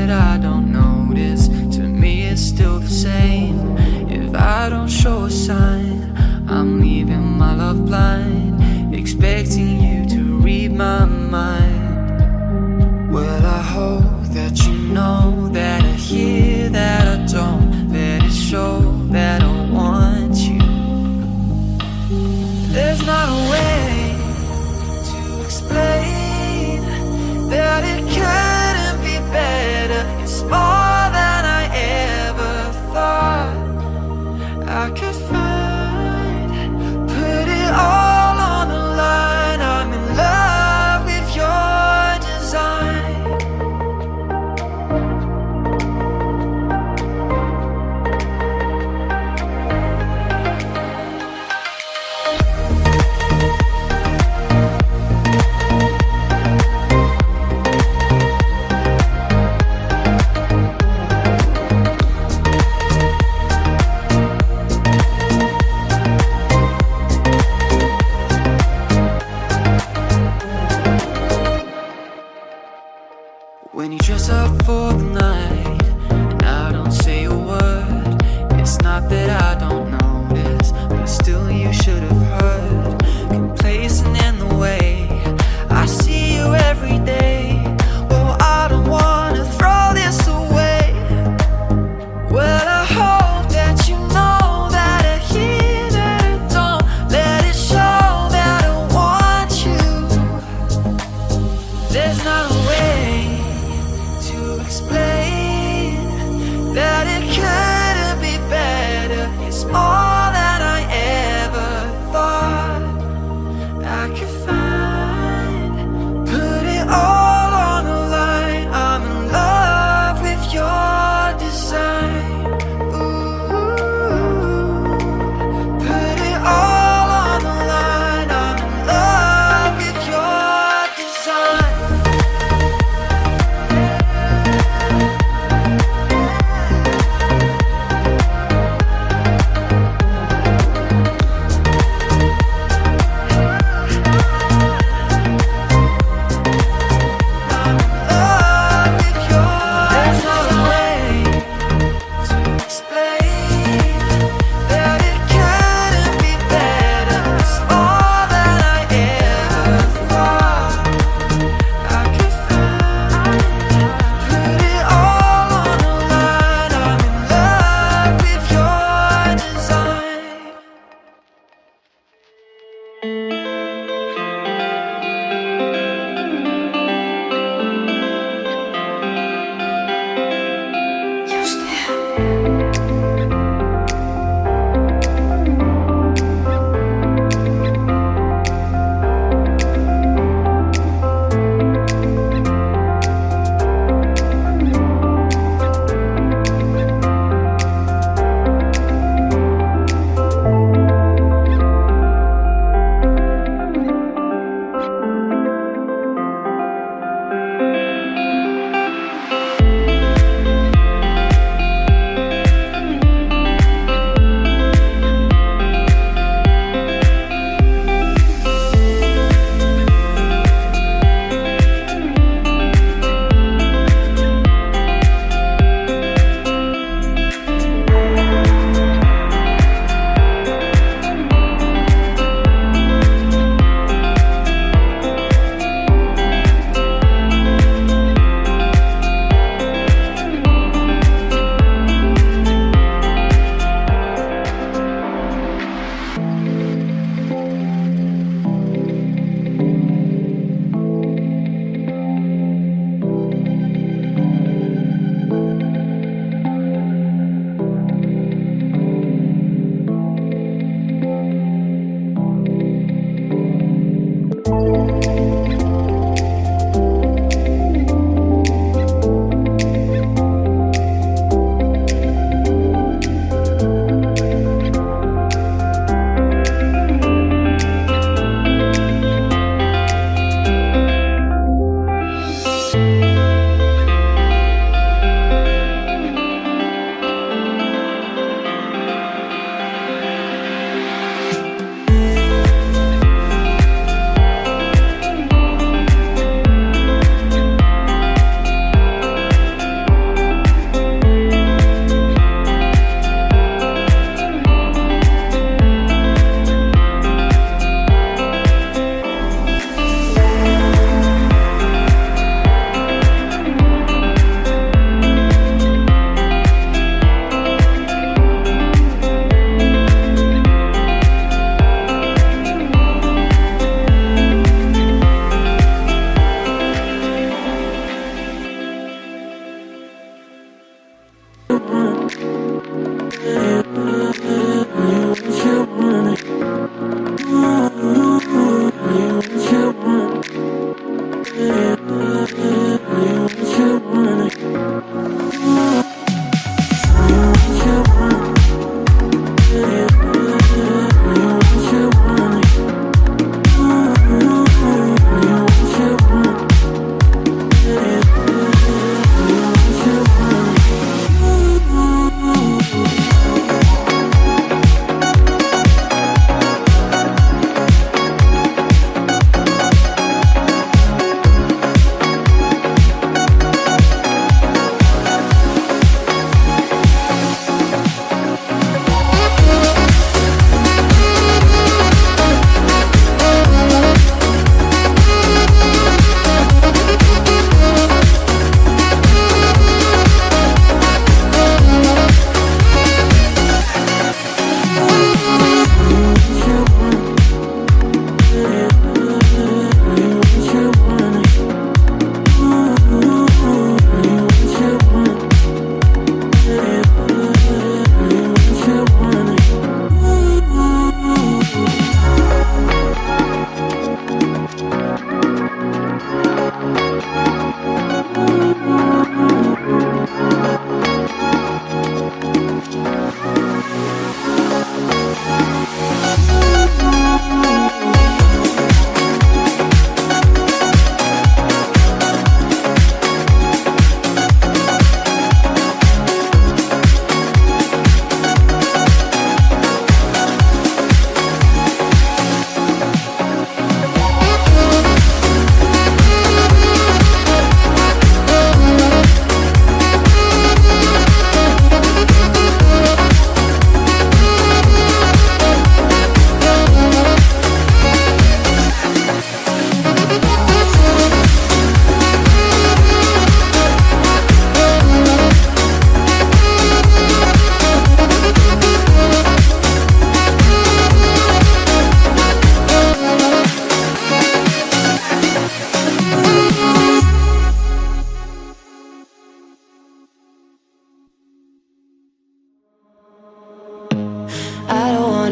that I don't notice. To me it's still the same. If I don't show a sign, I'm leaving my love blind, expecting you to read my mind. Well, I hope that you know that I hear that I don't. Let it show that I want you. There's not a way to explain that it couldn't be better. It's more than I ever thought I could find. Put it all on the line. I'm in love with your design. When you dress up for the night and I don't say a word, it's not that I don't notice, but still you should have heard. Complacent in the way I see you every day. Oh, I don't wanna throw this away. Well, I hope that you know that I hear that I don't. Let it show that I want you. There's not a way to explain that it couldn't be better. It's more than I ever thought.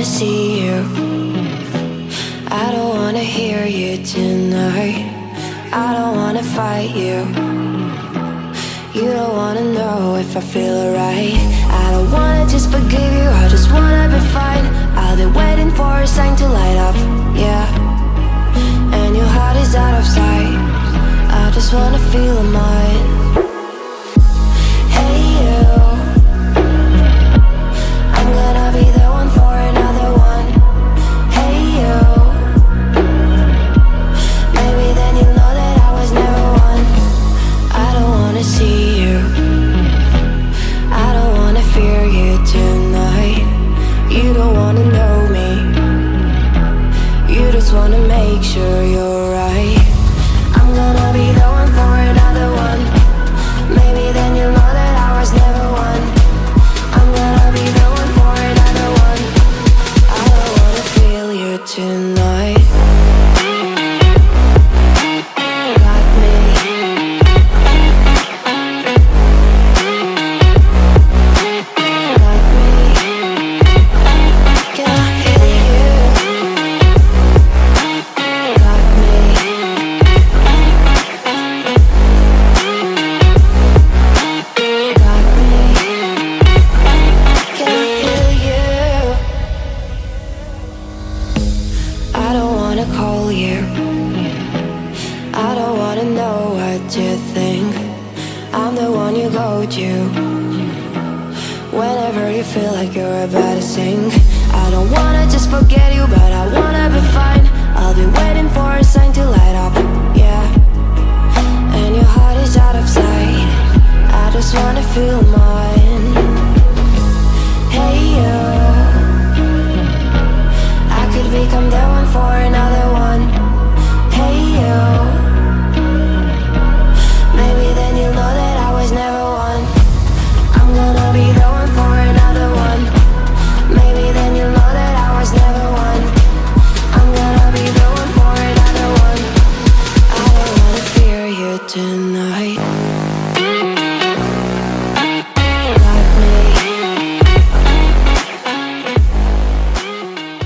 See you. I don't wanna hear you tonight. I don't wanna fight you. You don't wanna know if I feel alright. I don't wanna just forgive you, I just wanna be fine. I'll be waiting for a sign to light up, yeah. And your heart is out of sight. I just wanna feel mine. Hey you, I'm gonna be the one for another one. Hey you, maybe then you'll know that I was never one. I don't wanna see you, I don't wanna fear you tonight. You don't wanna know me, you just wanna make sure you're right. I'm gonna be the one for another one. Maybe then you'll know that I was never one. I'm gonna be the one for another one. I don't wanna feel you tonight. Got me. Got me. Can I hear you? Got me. Got me. Can I hear you? I don't wanna call you. I don't wanna know what you think. I'm the one you go to whenever you feel like you're about to sink. I don't wanna just forget you, but I wanna be fine. I'll be waiting for a sign to light up, yeah. And your heart is out of sight. I just wanna feel